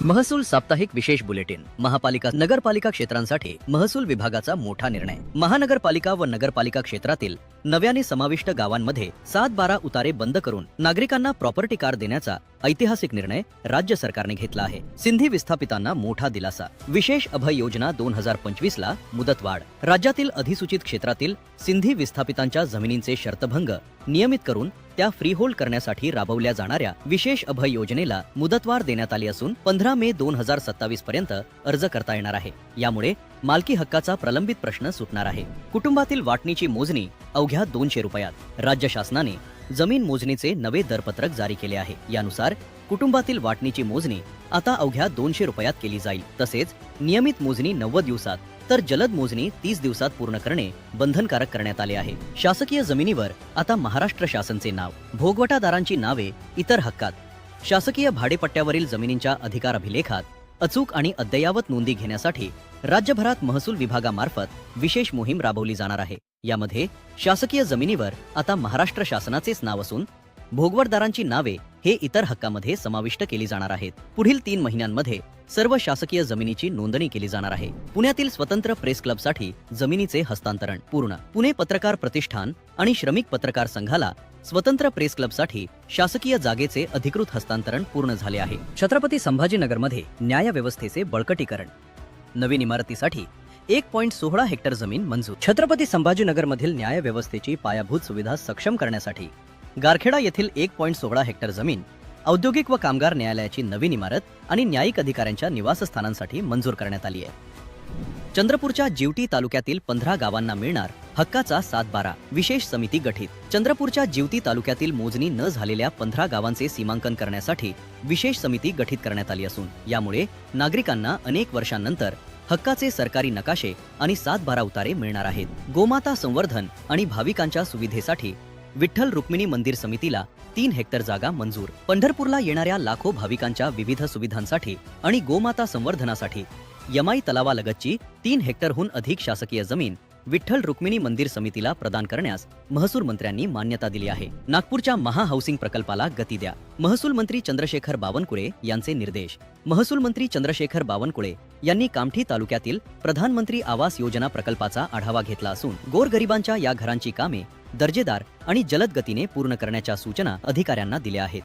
महसूल साप्ताहिक विशेष बुलेटिन. महापालिका नगरपालिका क्षेत्रांसाठी महसूल विभागाचा मोठा निर्णय. महानगरपालिका व नगरपालिका क्षेत्रातील नव्याने समाविष्ट गावांमध्ये 7-12 उतारे बंद करून नागरिकांना प्रॉपर्टी कार देण्याचा ऐतिहासिक निर्णय राज्य सरकारने घेतला आहे. सिंधी विस्थापितांना मोठा दिलासा. विशेष अभय योजना 2025 ला मुदतवाढ. राज्यातील अधिसूचित क्षेत्रातील सिंधी विस्थापितांच्या जमिनींचे शर्तभंग नियमित करून त्या फ्रीहोल्ड करण्यासाठी राबवल्या जाणाऱ्या विशेष अभय योजनेला मुदतवाढ देण्यात आली असून 15 मे 2027 पर्यंत अर्ज करता येणार आहे. यामुळे मालकी हक्काचा प्रलंबित प्रश्न सुटणार आहे. कुटुंबातील वाटणीची मोजणी अवघ्या 200 रुपयात. राज्य शासनाने जमीन मोजणीचे नवे दरपत्रक जारी केले आहे. यानुसार कुटुंबातील वाटणीची मोजणी आता अवघ्या 200 रुपयात केली जाईल. तसेच नियमित मोजणी 90 दिवसात तर जलद मोजणी 30 दिवसात पूर्ण करणे बंधनकारक करण्यात आले आहे. शासकीय जमिनीवर आता महाराष्ट्र शासनचे नाव. भोगवटादारांची नावे इतर हक्कात. शासकीय भाडेपट्ट्यावरील जमिनींच्या अधिकार अभिलेखात अचूक आणि अद्ययावत नोंदी घेण्यासाठी राज्यभरात महसूल विभागामार्फत विशेष मोहीम राबवली जाणार आहे. यामध्ये शासकीय जमिनीवर आता महाराष्ट्र शासनाचेच नाव असून भोगवटदारांची नावे हे इतर हक्कामध्ये समाविष्ट केली जाणार आहेत. पुढील 3 महिन्यांमध्ये सर्व शासकीय जमिनीची नोंदणी केली जाणार आहे. पुण्यातील स्वतंत्र प्रेस क्लबसाठी जमिनीचे हस्तांतरण पूर्ण. पुणे पत्रकार प्रतिष्ठान आणि श्रमिक पत्रकार संघाला स्वतंत्र प्रेस क्लबसाठी शासकीय जागेचे अधिकृत हस्तांतरण पूर्ण झाले आहे. छत्रपती संभाजीनगरमध्ये न्याय व्यवस्थेचे बळकटीकरण. नवीन इमारतीसाठी 1.16 हेक्टर जमीन मंजूर. छत्रपती संभाजीनगरमधील न्याय व्यवस्थेची पायाभूत सुविधा सक्षम करण्यासाठी गारखेडा येथील 1.16 हेक्टर जमीन औद्योगिक व कामगार न्यायालयाची नवीन इमारत आणि न्यायिक अधिकाऱ्यांच्या निवासस्थानांसाठी मंजूर करण्यात आली आहे. चंद्रपूरच्या जिवटी तालुक्यातील 15 गावांना मिळणार हक्काचा 7-12. विशेष समिती गठीत. चंद्रपूरच्या जिवटी तालुक्यातील मोजणी न झालेल्या 15 गावांचे सीमांकन करण्यासाठी विशेष समिती गठीत करण्यात आली असून यामुळे नागरिकांना अनेक वर्षांनंतर हक्काचे सरकारी नकाशे आणि 7-12 उतारे मिळणार आहेत. गोमाता संवर्धन आणि भाविकांच्या सुविधेसाठी विठ्ठल रुक्मिणी मंदिर समितीला 3 हेक्टर जागा मंजूर. पंढरपूरला येणाऱ्या लाखो भाविकांच्या विविध सुविधांसाठी आणि गोमाता संवर्धनासाठी यमाई तलावालगतची 3 हेक्टरहून अधिक शासकीय जमीन विठ्ठल रुक्मिणी मंदिर समितीला प्रदान करण्यास महसूल मंत्र्यांनी मान्यता दिली आहे. नागपूरच्या महा हाऊसिंग प्रकल्पाला गती द्या. महसूल मंत्री चंद्रशेखर बावनकुळे यांचे निर्देश. महसूल मंत्री चंद्रशेखर बावनकुळे यांनी कामठी तालुक्यातील प्रधानमंत्री आवास योजना प्रकल्पाचा आढावा घेतला असून गोरगरिबांच्या या घरांची कामे दर्जेदार आणि जलद गतीने पूर्ण करण्याच्या सूचना अधिकाऱ्यांना दिल्या आहेत.